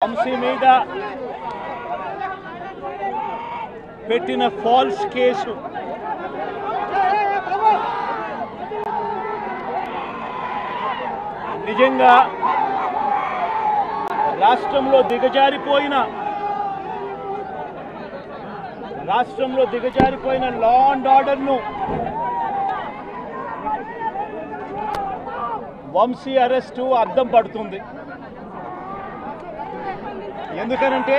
వంశీ మీద పెట్టిన false case నిజంగా రాష్ట్రంలో దిగజారిపోయిన లా అండ్ ఆర్డర్ను వంశీ అరెస్టు అద్దం పడుతుంది. ఎందుకనంటే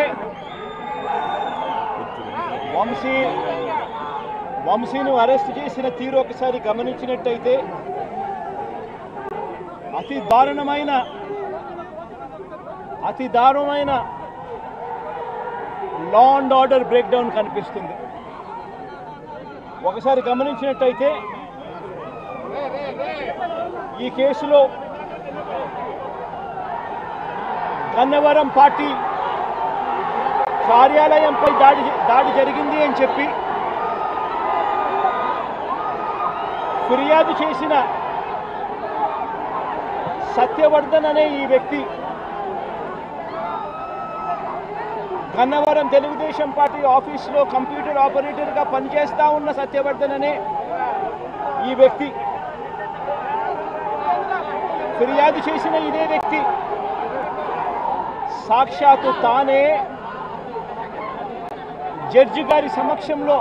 వంశీని అరెస్ట్ చేసిన తీరు ఒకసారి గమనించినట్టయితే అతి దారుణమైన law and order break down కనిపిస్తుంది. ఒకసారి గమనించినట్టయితే ఈ కేసులో గన్నవరం పార్టీ కార్యాలయంపై దాడి జరిగింది అని చెప్పి ఫిర్యాదు చేసిన సత్యవర్ధన్ అనే ఈ వ్యక్తి గన్నవరం తెలుగుదేశం పార్టీ ఆఫీసులో కంప్యూటర్ ఆపరేటర్గా పనిచేస్తా ఉన్న సత్యవర్ధన్ అనే ఈ వ్యక్తి ఫిర్యాదు చేసిన ఇదే వ్యక్తి సాక్షాత్తు తానే జడ్జి గారి సమక్షంలో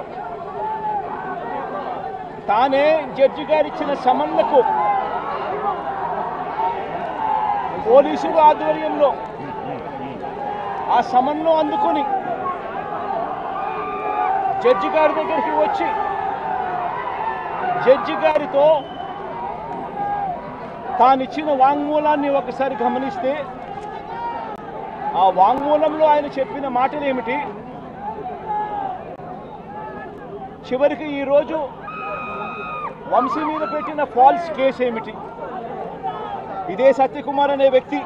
జడ్జి గారు ఇచ్చిన సమన్లకు పోలీసుల ఆధ్వర్యంలో ఆ సమన్ను అందుకొని జడ్జి గారి దగ్గరికి వచ్చి జడ్జి గారితో తానిచ్చిన వాంగ్మూలాన్ని ఒకసారి గమనిస్తే ఆ వాంగ్మూలంలో ఆయన చెప్పిన మాటలు ఏమిటి, చివరికి ఈరోజు వంశీ మీద పెట్టిన ఫాల్స్ కేసు ఏమిటి, ఇదే సత్యకుమార్ అనే వ్యక్తి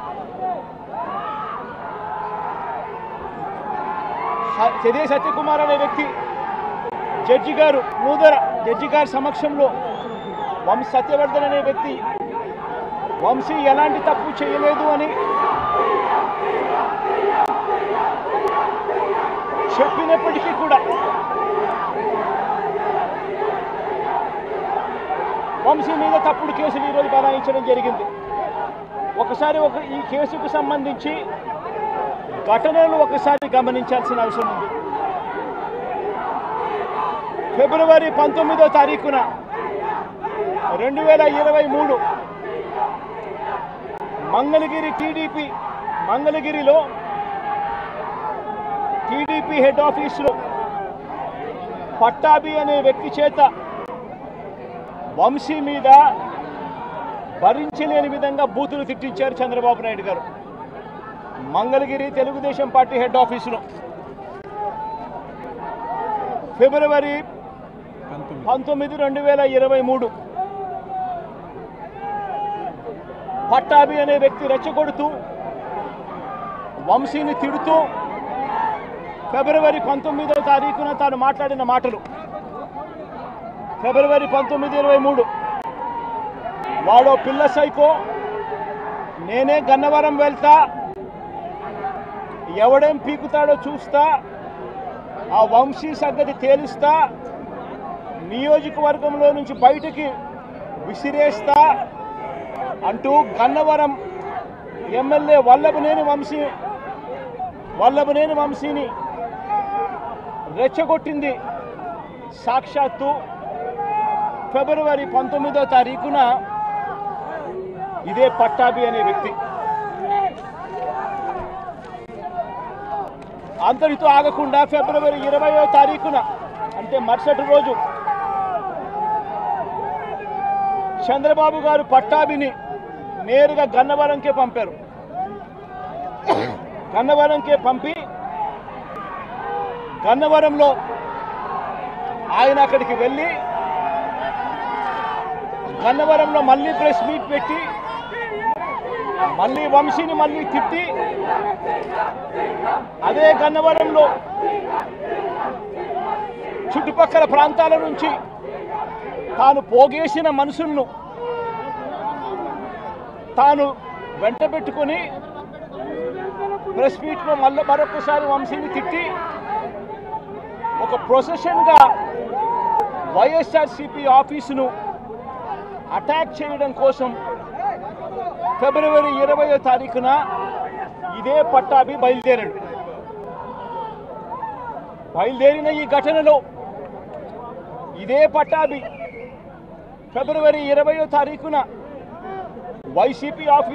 జడ్జి గారు జడ్జి గారి సమక్షంలో సత్యవర్ధన్ అనే వ్యక్తి వంశీ ఎలాంటి తప్పు చేయలేదు అని చెప్పినప్పటికీ కూడా వంశీ మీద తప్పుడు కేసులు ఈరోజు బనాయించడం జరిగింది. ఒకసారి ఈ కేసుకు సంబంధించి ఘటనలు ఒకసారి గమనించాల్సిన అవసరం ఉంది. ఫిబ్రవరి 19వ తారీఖున 2023 మంగళగిరిలో టీడీపీ హెడ్ ఆఫీసులో పట్టాభి అనే వ్యక్తి చేత వంశీ మీద భరించలేని విధంగా బూతులు తిట్టించారు చంద్రబాబు నాయుడు గారు. మంగళగిరి తెలుగుదేశం పార్టీ హెడ్ ఆఫీసులో ఫిబ్రవరి 19, 2023 పట్టాభి అనే వ్యక్తి రెచ్చగొడుతూ వంశీని తిడుతూ ఫిబ్రవరి 19వ తారీఖున తాను మాట్లాడిన మాటలు. ఫిబ్రవరి 19, 23 వాడో పిల్ల సైకో, నేనే గన్నవరం వెళ్తా, ఎవడేం పీకుతాడో చూస్తా, ఆ వంశీ సంగతి తేలుస్తా, నియోజకవర్గంలో నుంచి బయటికి విసిరేస్తా అంటూ గన్నవరం ఎమ్మెల్యే వల్లభనేని వంశీని రెచ్చగొట్టింది సాక్షాత్తు ఫిబ్రవరి 19వ తారీఖున ఇదే పట్టాభి అనే వ్యక్తి. అంతటితో ఆగకుండా ఫిబ్రవరి 20వ తారీఖున అంటే మరుసటి రోజు చంద్రబాబు గారు పట్టాభిని నేరుగా గన్నవరంకే పంపారు. గన్నవరంకే పంపి గన్నవరంలో ఆయన అక్కడికి వెళ్ళి గన్నవరంలో మళ్ళీ ప్రెస్ మీట్ పెట్టి మళ్ళీ వంశీని తిట్టి అదే గన్నవరంలో చుట్టుపక్కల ప్రాంతాల నుంచి తాను పోగేసిన మనుషులను తాను వెంటబెట్టుకొని ప్రెస్ మీట్లో మరొకసారి వంశీని తిట్టి ఒక ప్రొసెషన్గా వైఎస్ఆర్సీపీ ఆఫీసును అటాక్ చేయడం కోసం ఫిబ్రవరి 20వ తారీఖున ఇదే పట్టాభి బయలుదేరిన ఈ ఘటనలో ఇదే పట్టాభి ఫిబ్రవరి 20వ తారీఖున వైసీపీ ఆఫీస్